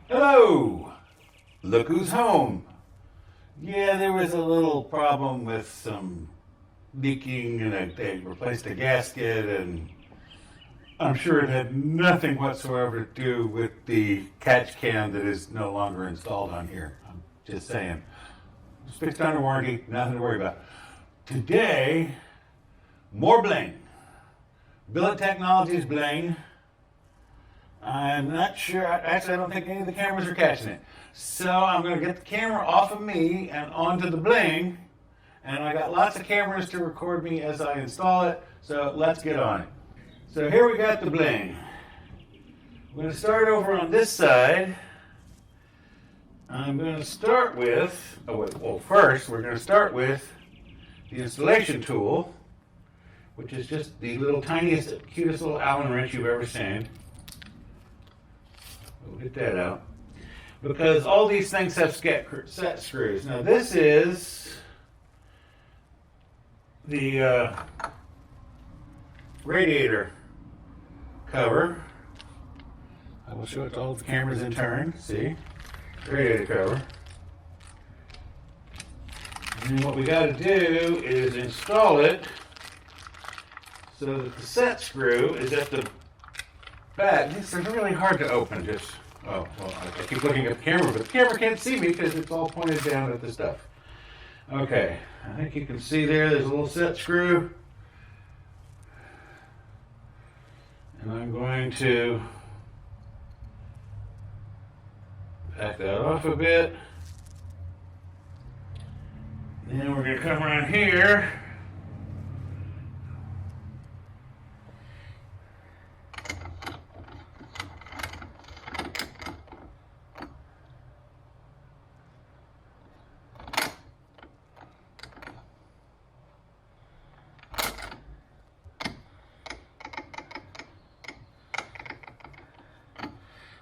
Hello! Look who's home. Yeah, there was a little problem with some leaking and they replaced a gasket, and I'm sure it had nothing whatsoever to do with the catch can that is no longer installed on here. I'm just saying. It's fixed under warranty, nothing to worry about. Today, more bling. Billet Technology's bling. I'm not sure, actually I don't think any of the cameras are catching it. So I'm going to get the camera off of me and onto the bling, and I got lots of cameras to record me as I install it, so let's get on it. So here we got the bling. We're going to start over on this side. I'm going to start with, first we're going to start with the installation tool, which is just the little tiniest, cutest little Allen wrench you've ever seen. We'll get that out. Because all these things have set screws. Now this is the radiator cover. I will show it to all the cameras in turn. See? Radiator cover. And then what we got to do is install it so that the set screw is at the back. These are really hard to open. Just I keep looking at the camera, but the camera can't see me because it's all pointed down at the stuff. Okay, I think you can see there's a little set screw. And I'm going to back that off a bit. Then we're going to come around here.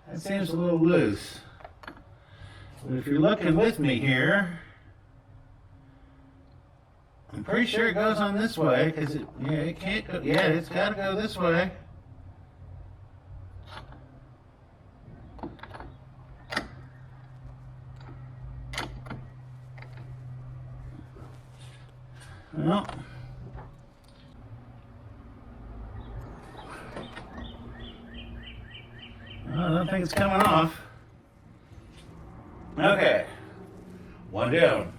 That seems a little loose. But if you're looking with me here, I'm pretty sure it goes on this way, because it can't go, it's got to go this way. Well, I don't think it's coming off. Okay, one down.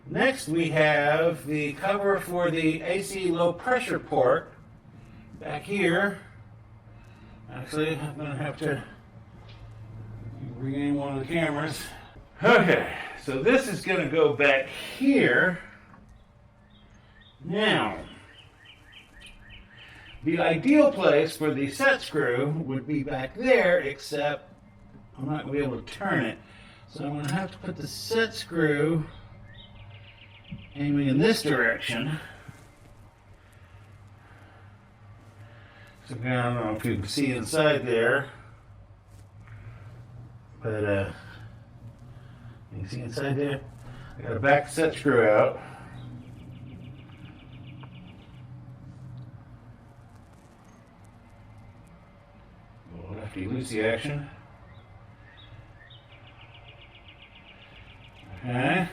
Next we have the cover for the AC low pressure port back here. Actually, I'm going to have to regain one of the cameras. Okay, so this is going to go back here. Now, the ideal place for the set screw would be back there, except I'm not going to be able to turn it. So I'm going to have to put the set screw aiming in this direction. So I don't know if you can see inside there, but you can see inside there. I got to back the set screw out. We'll have to lose the action. Okay.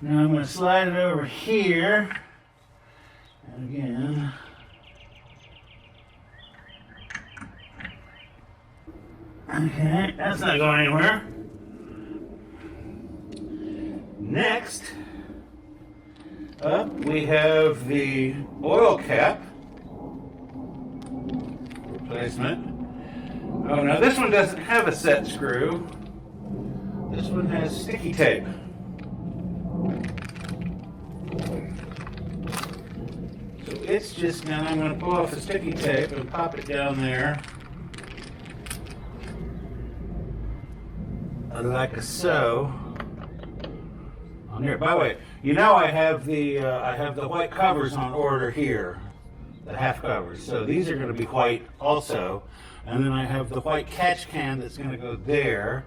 Now I'm going to slide it over here. And again. Okay, that's not going anywhere. Next up, we have the oil cap replacement. Oh, now this one doesn't have a set screw. This one has sticky tape. So it's just now, I'm going to pull off the sticky tape and pop it down there. Like so. On here. By the way, you know I have the white covers on order here, the half covers. So these are going to be white also, and then I have the white catch can that's going to go there,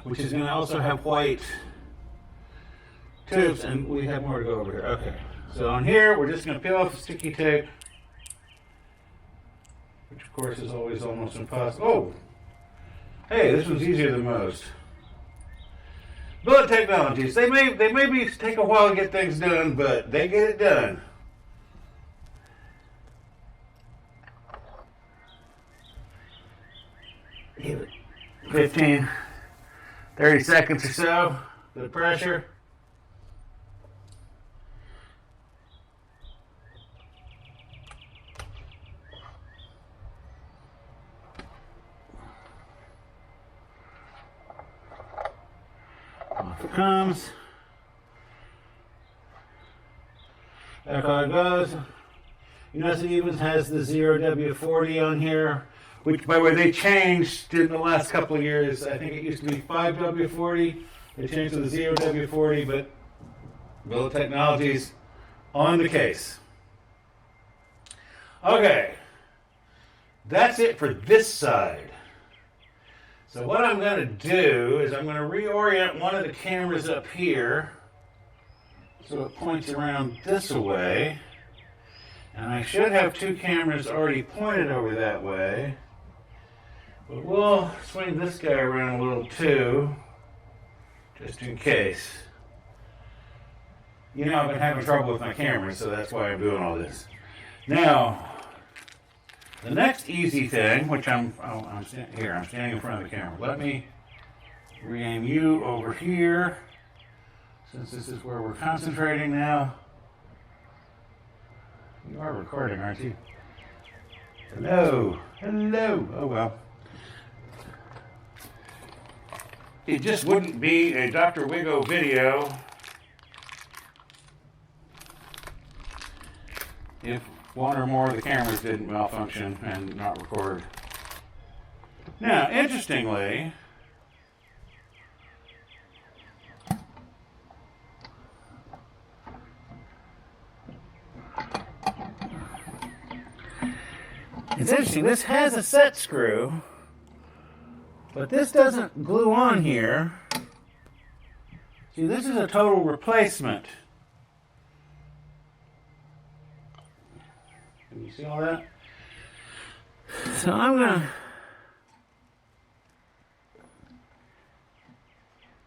which is going to also have white tubes, and we have more to go over here. Okay, so on here we're just going to peel off the sticky tape, which of course is always almost impossible. Oh, Hey, this one's easier than most. Billet Technologies. They maybe take a while to get things done, but they get it done. Give it 15, 30 seconds or so. The pressure. Off it comes. That's how it goes. You notice it even has the 0W40 on here, which, by the way, they changed in the last couple of years. I think it used to be 5W40. They changed to the 0W40, but Billet Technologies on the case. Okay, that's it for this side. So what I'm going to do is I'm going to reorient one of the cameras up here so it points around this way. And I should have two cameras already pointed over that way. But we'll swing this guy around a little too, just in case. You know, I've been having trouble with my camera, so that's why I'm doing all this. Now, the next easy thing, which I'm standing in front of the camera. Let me re-aim you over here, since this is where we're concentrating now. You are recording, aren't you? Hello. Hello. Oh, well. It just wouldn't be a Dr. Wiggo video if one or more of the cameras didn't malfunction and not record. Now, interestingly, it's interesting, this has a set screw, but this doesn't glue on here. See, this is a total replacement. Can you see all that? So I'm going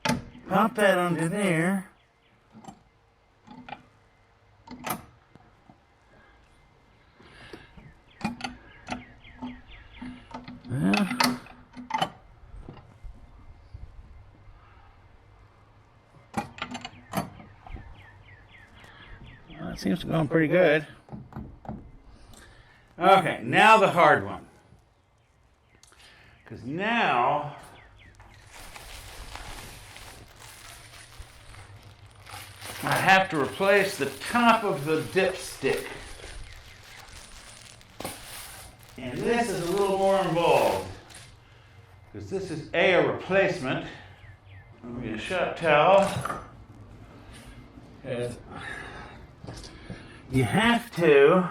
to pop that onto there. Well, it seems to be going pretty good. Okay, now the hard one. Because now I have to replace the top of the dipstick. And this is a little more involved. Because this is a replacement. Let me get a shot towel. You have to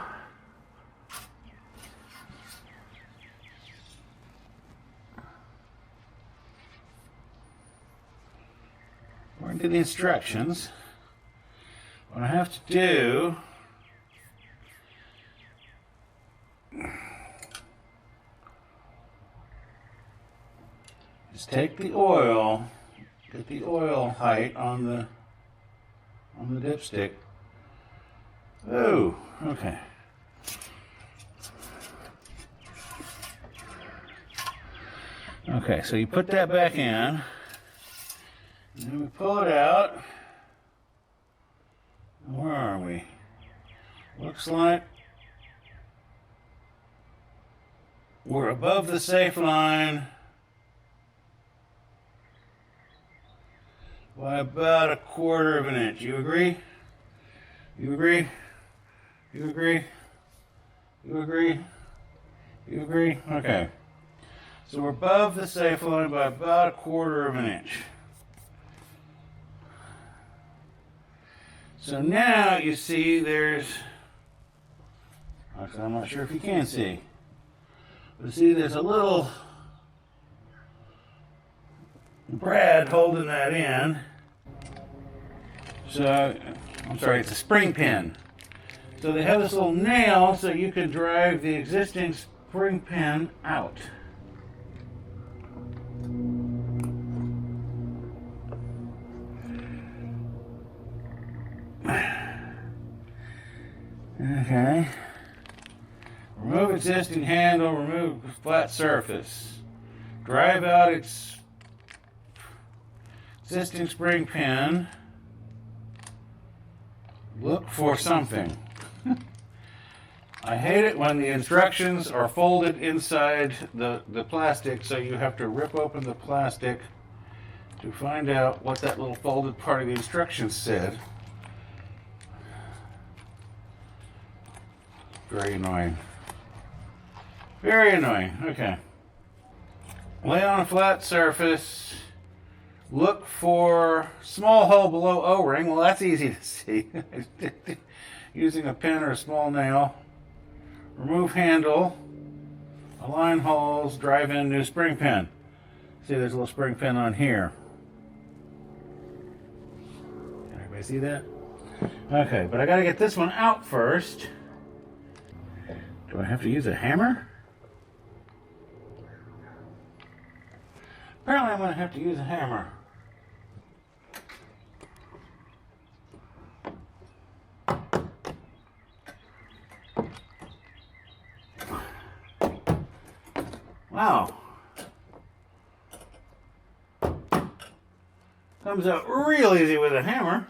according to the instructions, what I have to do is take the oil, get the oil height on the dipstick. Oh, okay. Okay, so you put that back in, and then we pull it out. Where are we? Looks like we're above the safe line by about 1/4 of an inch. You agree? You agree? You agree? You agree? You agree? Okay. So we're above the safe line by about 1/4 of an inch. So now you see there's, actually I'm not sure if you can see, but see there's a little brad holding that in. So, I'm sorry, it's a spring pin. So they have this little nail so you can drive the existing spring pin out. Okay. Remove existing handle, remove flat surface. Drive out its existing spring pin. Look for something. I hate it when the instructions are folded inside the plastic, so you have to rip open the plastic to find out what that little folded part of the instructions said. Very annoying. Very annoying. Okay. Lay on a flat surface. Look for small hole below O-ring. Well, that's easy to see. Using a pin or a small nail. Remove handle. Align holes. Drive in new spring pin. See, there's a little spring pin on here. Can everybody see that? Okay, but I gotta get this one out first. Do I have to use a hammer? Apparently I'm gonna have to use a hammer. Wow. Comes out real easy with a hammer.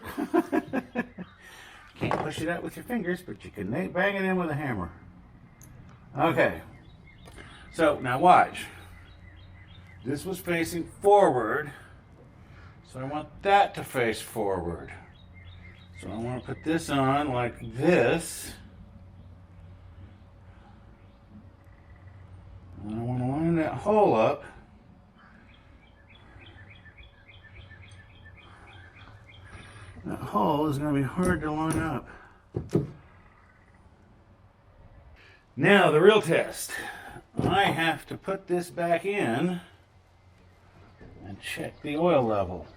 Can't push it out with your fingers, but you can bang it in with a hammer. Okay. So now watch. This was facing forward, so I want that to face forward. So I want to put this on like this. And I want to line that hole up. That hole is going to be hard to line up. Now the real test. I have to put this back in and check the oil level.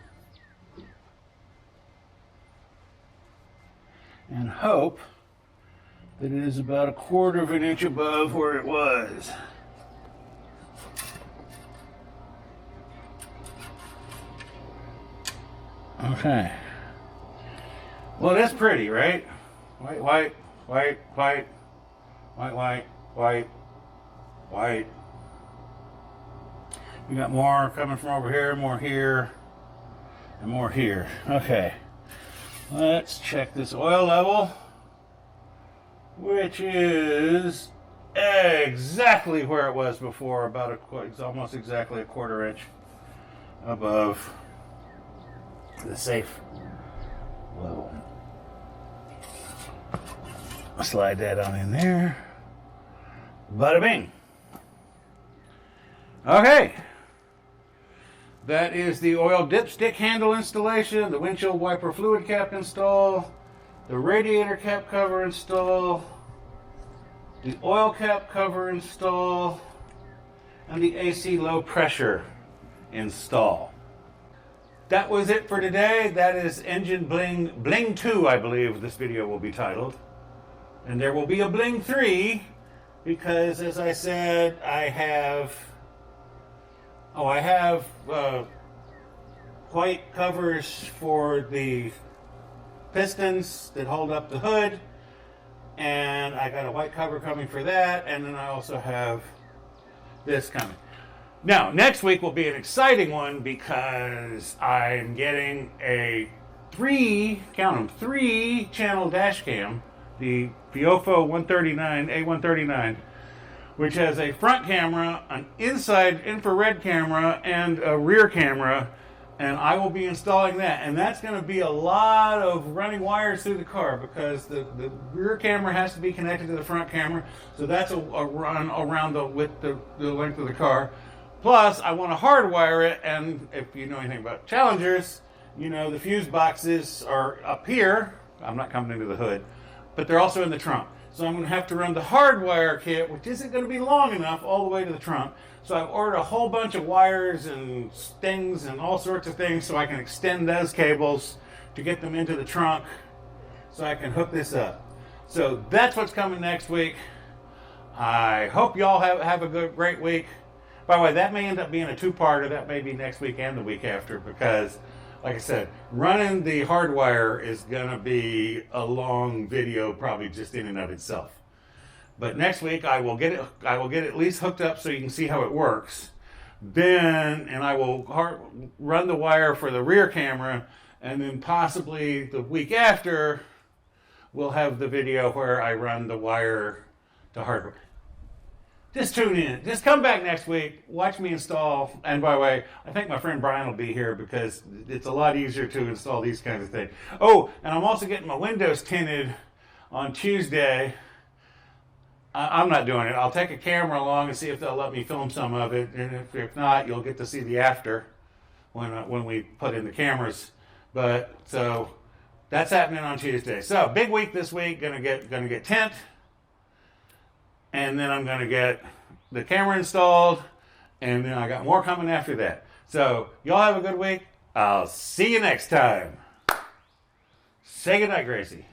And hope that it is about 1/4 of an inch above where it was. Okay. Well, that's pretty, right? White, white, white, white, white, white, white, white. We got more coming from over here, more here, and more here. Okay. Let's check this oil level, which is exactly where it was before, about it's almost exactly 1/4 inch above the safe level. Slide that on in there. Bada bing. Okay. That is the oil dipstick handle installation, the windshield wiper fluid cap install, the radiator cap cover install, the oil cap cover install, and the AC low pressure install. That was it for today. That is Engine Bling 2, I believe this video will be titled. And there will be a Bling 3 because, as I said, I have white covers for the pistons that hold up the hood, and I got a white cover coming for that, and then I also have this coming. Now, next week will be an exciting one because I'm getting a 3-channel dash cam, the Fiofo 139, A139, which has a front camera, an inside infrared camera, and a rear camera, and I will be installing that. And that's going to be a lot of running wires through the car because the rear camera has to be connected to the front camera, so that's a run around the length of the car. Plus, I want to hardwire it, and if you know anything about Challengers, you know the fuse boxes are up here. I'm not coming into the hood, but they're also in the trunk. So I'm going to have to run the hardwire kit, which isn't going to be long enough, all the way to the trunk. So I've ordered a whole bunch of wires and stings and all sorts of things so I can extend those cables to get them into the trunk so I can hook this up. So that's what's coming next week. I hope y'all have a great week. By the way, that may end up being a 2-parter. That may be next week and the week after because like I said, running the hardwire is gonna be a long video, probably just in and of itself. But next week I will get it at least hooked up so you can see how it works. Then, and I will run the wire for the rear camera, and then possibly the week after, we'll have the video where I run the wire to hardware. Just tune in. Just come back next week. Watch me install. And by the way, I think my friend Brian will be here because it's a lot easier to install these kinds of things. Oh, and I'm also getting my windows tinted on Tuesday. I'm not doing it. I'll take a camera along and see if they'll let me film some of it. And if not, you'll get to see the after when we put in the cameras. But so that's happening on Tuesday. So big week this week. Gonna get tint. And then I'm going to get the camera installed, and then I got more coming after that. So y'all have a good week. I'll see you next time. Say goodnight, Gracie.